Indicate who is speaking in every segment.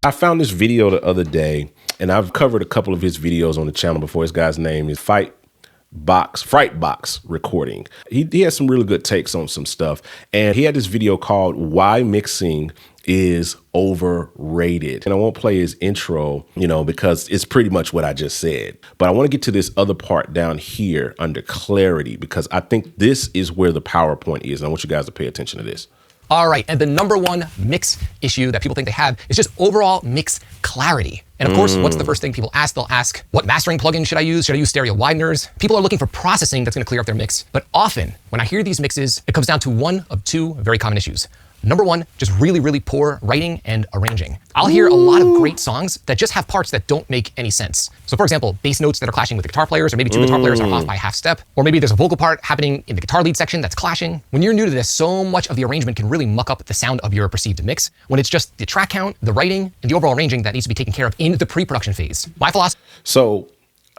Speaker 1: I found this video the other day, and I've covered a couple of his videos on the channel before. This guy's name is Frightbox Recording. He has some really good takes on some stuff. And he had this video called Why Mixing is Overrated. And I won't play his intro, because it's pretty much what I just said. But I want to get to this other part down here under clarity, because I think this is where the PowerPoint is. And I want you guys to pay attention to this.
Speaker 2: All right, and the number one mix issue that people think they have is just overall mix clarity. And of course, what's the first thing people ask? They'll ask, what mastering plugin should I use? Should I use stereo wideners? People are looking for processing that's gonna clear up their mix. But often, when I hear these mixes, it comes down to one of two very common issues. Number one, just really, really poor writing and arranging. I'll hear a lot of great songs that just have parts that don't make any sense. So for example, bass notes that are clashing with the guitar players, or maybe two guitar players are off by a half step, or maybe there's a vocal part happening in the guitar lead section that's clashing. When you're new to this, so much of the arrangement can really muck up the sound of your perceived mix, when it's just the track count, the writing, and the overall arranging that needs to be taken care of in the pre-production phase. My philosophy.
Speaker 1: So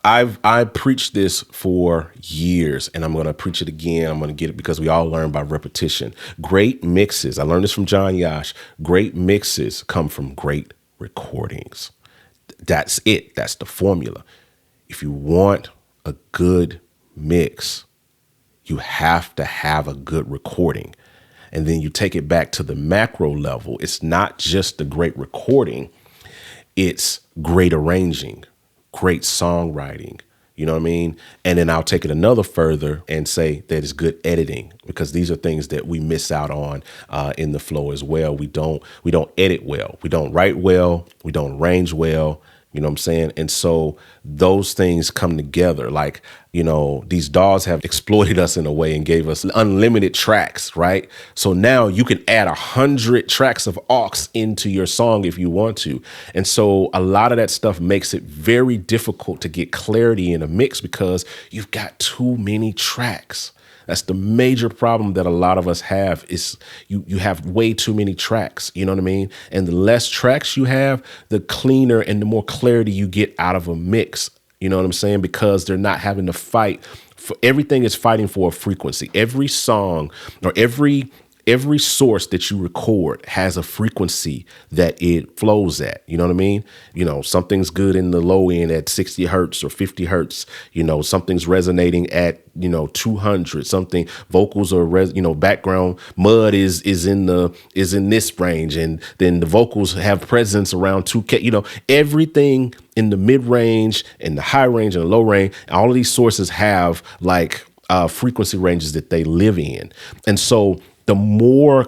Speaker 1: I preached this for years, and I'm going to preach it again. I'm going to get it because we all learn by repetition. Great mixes. I learned this from Yosh. Great mixes come from great recordings. That's it. That's the formula. If you want a good mix, you have to have a good recording. And then you take it back to the macro level. It's not just the great recording. It's great arranging, great songwriting, you know what I mean? And then I'll take it another further and say that it's good editing, because these are things that we miss out on in the flow as well. We don't edit well. We don't write well. We don't arrange well. You know what I'm saying? And so those things come together. Like, these DAWs have exploited us in a way and gave us unlimited tracks, right? So now you can add 100 tracks of aux into your song if you want to. And so a lot of that stuff makes it very difficult to get clarity in a mix because you've got too many tracks. That's the major problem that a lot of us have, is you have way too many tracks, you know what I mean? And the less tracks you have, the cleaner and the more clarity you get out of a mix, you know what I'm saying? Because they're not having to fight. Everything is fighting for a frequency. Every song or every source that you record has a frequency that it flows at. You know what I mean? Something's good in the low end at 60 hertz or 50 hertz. Something's resonating at 200. Something vocals or background mud is in this range, and then the vocals have presence around 2K. Everything in the mid range and the high range and the low range. All of these sources have frequency ranges that they live in, and so the more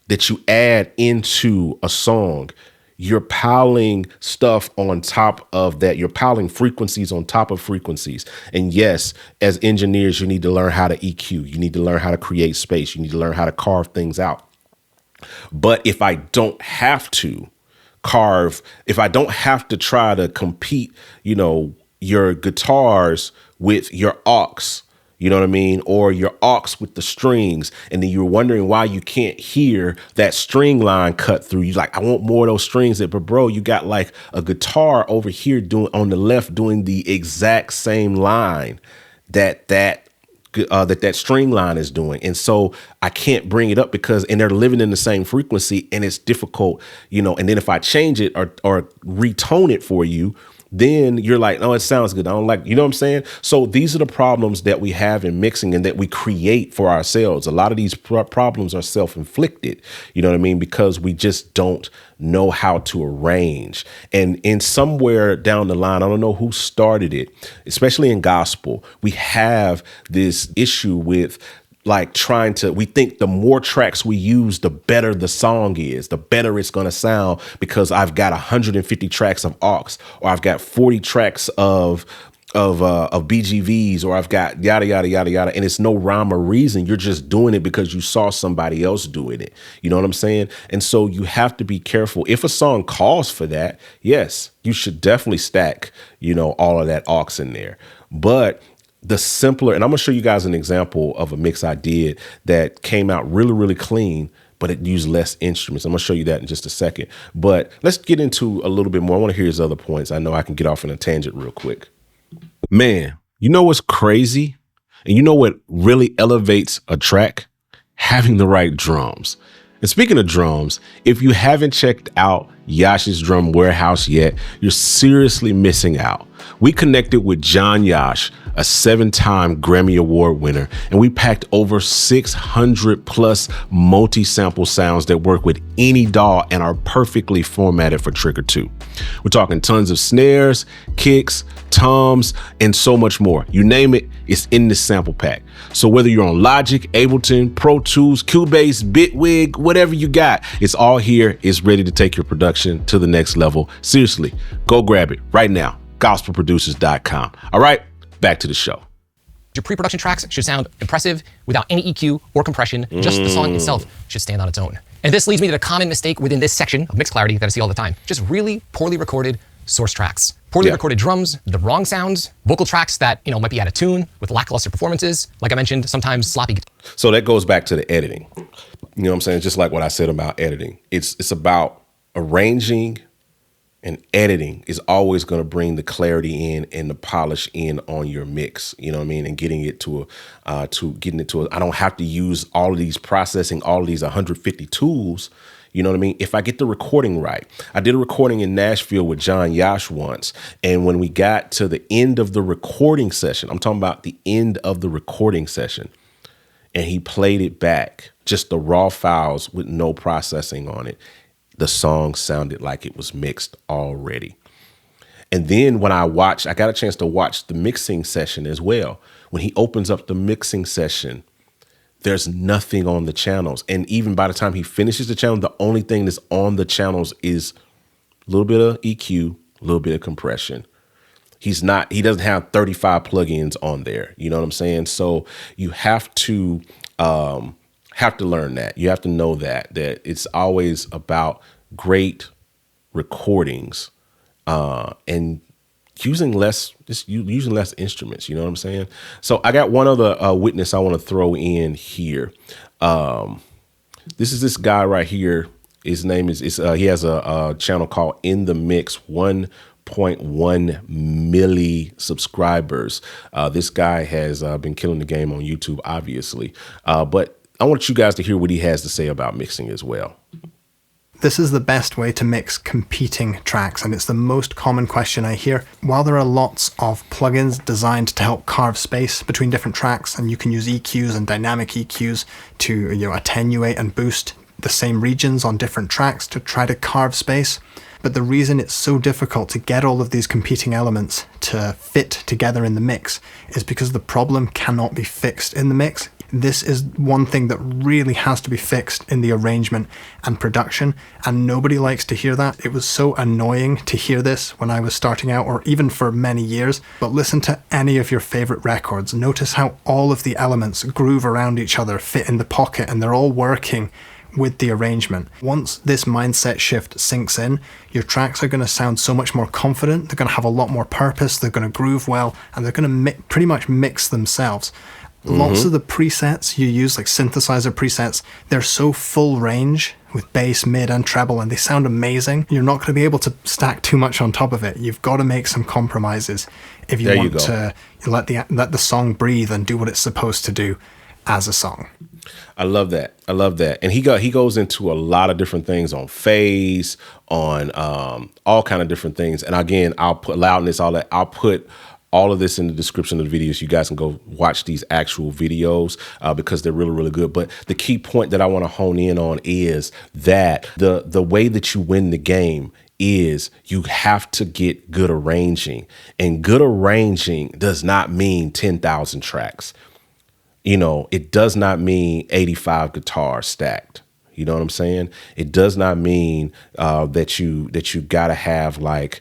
Speaker 1: that you add into a song, you're piling stuff on top of that. You're piling frequencies on top of frequencies. And yes, as engineers, you need to learn how to EQ. You need to learn how to create space. You need to learn how to carve things out. But if I don't have to if I don't have to try to compete, your guitars with your aux, you know what I mean? Or your aux with the strings. And then you're wondering why you can't hear that string line cut through. You're like, I want more of those strings. But bro, you got like a guitar over here on the left doing the exact same line that string line is doing. And so I can't bring it up and they're living in the same frequency, and it's difficult, and then if I change it or retone it for you, then you're like, oh, it sounds good. I don't like, you know what I'm saying? So these are the problems that we have in mixing and that we create for ourselves. A lot of these problems are self-inflicted, you know what I mean? Because we just don't know how to arrange. And in somewhere down the line, I don't know who started it, especially in gospel, we have this issue with we think the more tracks we use, the better the song is, the better it's going to sound, because I've got 150 tracks of aux, or I've got 40 tracks of BGVs, or I've got yada, yada, yada, yada. And it's no rhyme or reason. You're just doing it because you saw somebody else doing it. You know what I'm saying? And so you have to be careful. If a song calls for that, yes, you should definitely stack, all of that aux in there. But the simpler, and I'm going to show you guys an example of a mix I did that came out really, really clean, but it used less instruments. I'm going to show you that in just a second. But let's get into a little bit more. I want to hear his other points. I know I can get off in a tangent real quick. Man, you know what's crazy? And you know what really elevates a track? Having the right drums. And speaking of drums, if you haven't checked out Yosh's Drum Warehouse yet, you're seriously missing out. We connected with John Yosh, a 7-time Grammy Award winner, and we packed over 600 plus multi-sample sounds that work with any DAW and are perfectly formatted for Trigger 2. We're talking tons of snares, kicks, toms, and so much more. You name it, it's in this sample pack. So whether you're on Logic, Ableton, Pro Tools, Cubase, Bitwig, whatever you got, it's all here. It's ready to take your production to the next level. Seriously, go grab it right now. gospelproducers.com. All right, back to the show.
Speaker 2: Your pre-production tracks should sound impressive without any EQ or compression. Just the song itself should stand on its own. And this leads me to the common mistake within this section of mixed clarity that I see all the time. Just really poorly recorded source tracks. Poorly recorded drums, the wrong sounds, vocal tracks that, might be out of tune with lackluster performances. Like I mentioned, sometimes sloppy.
Speaker 1: So that goes back to the editing. You know what I'm saying? Just like what I said about editing. It's about arranging, and editing is always going to bring the clarity in and the polish in on your mix, you know what I mean? And getting it I don't have to use all of these processing, all of these 150 tools, you know what I mean? If I get the recording right. I did a recording in Nashville with John Yosh once. And when we got to the end of the recording session, I'm talking about the end of the recording session, and he played it back, just the raw files with no processing on it. The song sounded like it was mixed already. And then when I got a chance to watch the mixing session as well. When he opens up the mixing session, there's nothing on the channels. And even by the time he finishes the channel, the only thing that's on the channels is a little bit of EQ, a little bit of compression. He doesn't have 35 plugins on there. You know what I'm saying? So you have to learn that. You have to know that it's always about great recordings and using less instruments. You know what I'm saying? So I got one other witness I want to throw in here. This is this guy right here. His name is he has a channel called In the Mix, 1.1 milli subscribers. This guy has been killing the game on YouTube, obviously, but I want you guys to hear what he has to say about mixing as well.
Speaker 3: This is the best way to mix competing tracks, and it's the most common question I hear. While there are lots of plugins designed to help carve space between different tracks, and you can use EQs and dynamic EQs to attenuate and boost the same regions on different tracks to try to carve space. But the reason it's so difficult to get all of these competing elements to fit together in the mix is because the problem cannot be fixed in the mix. This is one thing that really has to be fixed in the arrangement and production, and nobody likes to hear that. It was so annoying to hear this when I was starting out, or even for many years. But listen to any of your favorite records. Notice how all of the elements groove around each other, fit in the pocket, and they're all working with the arrangement. Once this mindset shift sinks in, your tracks are going to sound so much more confident. They're going to have a lot more purpose. They're going to groove well, and they're going to pretty much mix themselves. Lots of the presets you use, like synthesizer presets, they're so full range with bass, mid, and treble, and they sound amazing. You're not going to be able to stack too much on top of it. You've got to make some compromises if you want to let the song breathe and do what it's supposed to do as a song.
Speaker 1: I love that. And he goes into a lot of different things on phase, on all kind of different things. And again, I'll put loudness, all that. I'll put all of this in the description of the videos. You guys can go watch these actual videos because they're really, really good. But the key point that I want to hone in on is that the way that you win the game is you have to get good arranging. And good arranging does not mean 10,000 tracks. It does not mean 85 guitars stacked. You know what I'm saying? It does not mean that you got to have like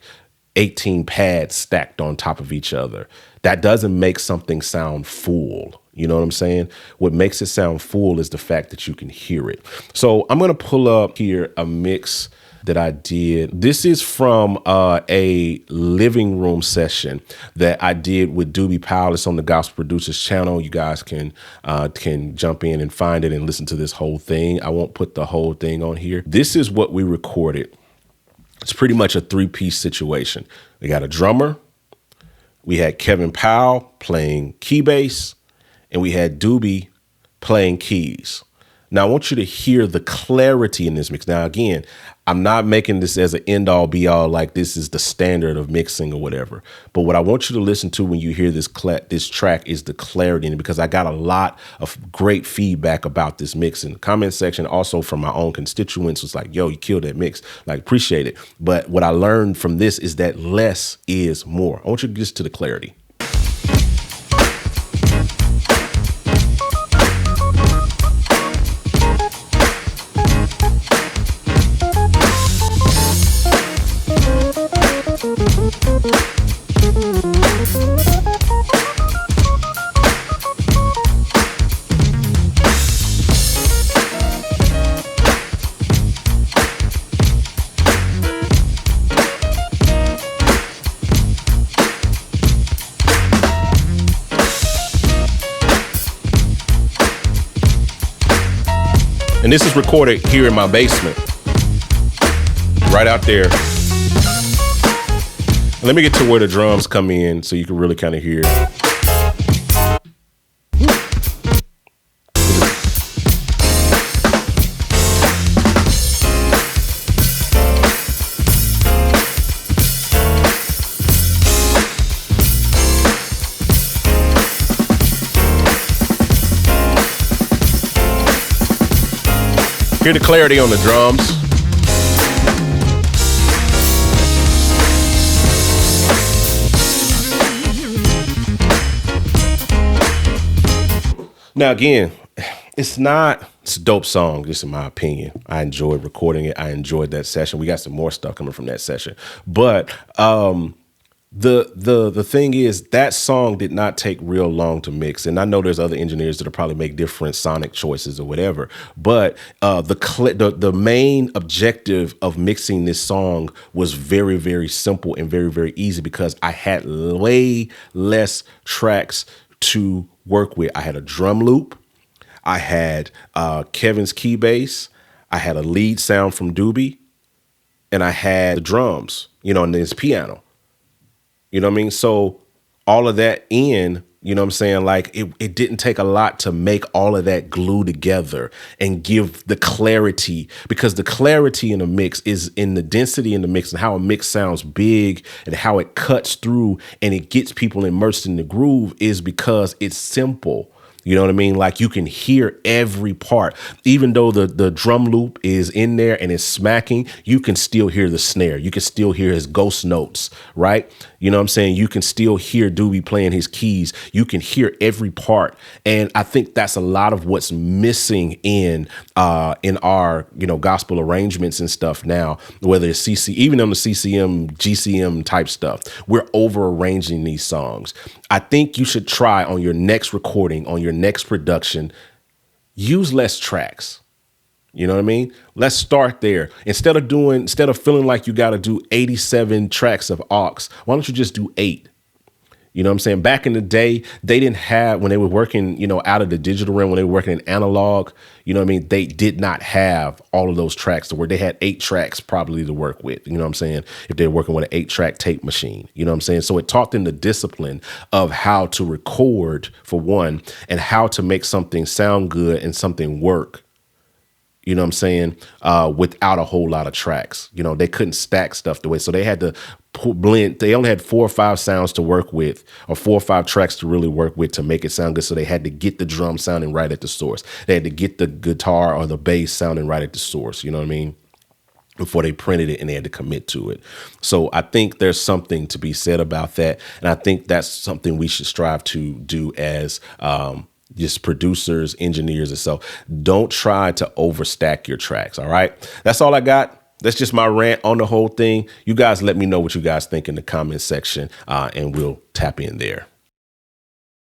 Speaker 1: 18 pads stacked on top of each other. That doesn't make something sound full. You know what I'm saying? What makes it sound full is the fact that you can hear it. So I'm going to pull up here a mix that I did. This is from a living room session that I did with Doobie Powell. It's on the Gospel Producers channel. You guys can jump in and find it and listen to this whole thing. I won't put the whole thing on here. This is what we recorded. It's pretty much a three-piece situation. We got a drummer, we had Kevin Powell playing key bass, and we had Doobie playing keys. Now, I want you to hear the clarity in this mix. Now, again, I'm not making this as an end all be all, like this is the standard of mixing or whatever. But what I want you to listen to when you hear this track is the clarity in it, because I got a lot of great feedback about this mix in the comment section. Also from my own constituents was like, yo, you killed that mix. Like, appreciate it. But what I learned from this is that less is more. I want you to get to the clarity. And this is recorded here in my basement, right out there. And let me get to where the drums come in so you can really kind of hear it. Hear the clarity on the drums. Now, again, it's a dope song, just in my opinion. I enjoyed recording it. I enjoyed that session. We got some more stuff coming from that session. But the thing is, that song did not take real long to mix. And I know there's other engineers that'll probably make different sonic choices or whatever. But the main objective of mixing this song was very, very simple and very, very easy, because I had way less tracks to work with. I had a drum loop. I had Kevin's key bass. I had a lead sound from Doobie. And I had the drums, and then his piano. You know what I mean? So all of that in, you know what I'm saying? Like it didn't take a lot to make all of that glue together and give the clarity, because the clarity in a mix is in the density in the mix and how a mix sounds big and how it cuts through and it gets people immersed in the groove, is because it's simple. You know what I mean? Like, you can hear every part. Even though the drum loop is in there and it's smacking, you can still hear the snare. You can still hear his ghost notes, right? You know what I'm saying? You can still hear Doobie playing his keys. You can hear every part. And I think that's a lot of what's missing in our, gospel arrangements and stuff now, whether it's even on the CCM, GCM type stuff. We're over arranging these songs. I think you should try on your next recording, on your next production, use less tracks. You know what I mean? Let's start there. Instead of feeling like you got to do 87 tracks of aux, why don't you just do 8? You know what I'm saying? Back in the day, they didn't have, when they were working, out of the digital realm, when they were working in analog, you know what I mean? They did not have all of those tracks to work. They had 8 tracks probably to work with, you know what I'm saying? If they're working with an 8-track tape machine, you know what I'm saying? So it taught them the discipline of how to record, for one, and how to make something sound good and something work. You know what I'm saying? Without a whole lot of tracks. They couldn't stack stuff the way. So they had to blend. They only had 4 or 5 sounds to work with, or 4 or 5 tracks to really work with to make it sound good. So they had to get the drum sounding right at the source. They had to get the guitar or the bass sounding right at the source. You know what I mean? Before they printed it, and they had to commit to it. So I think there's something to be said about that. And I think that's something we should strive to do as just producers, engineers, and so don't try to overstack your tracks. All right. That's all I got. That's just my rant on the whole thing. You guys let me know what you guys think in the comment section, and we'll tap in there.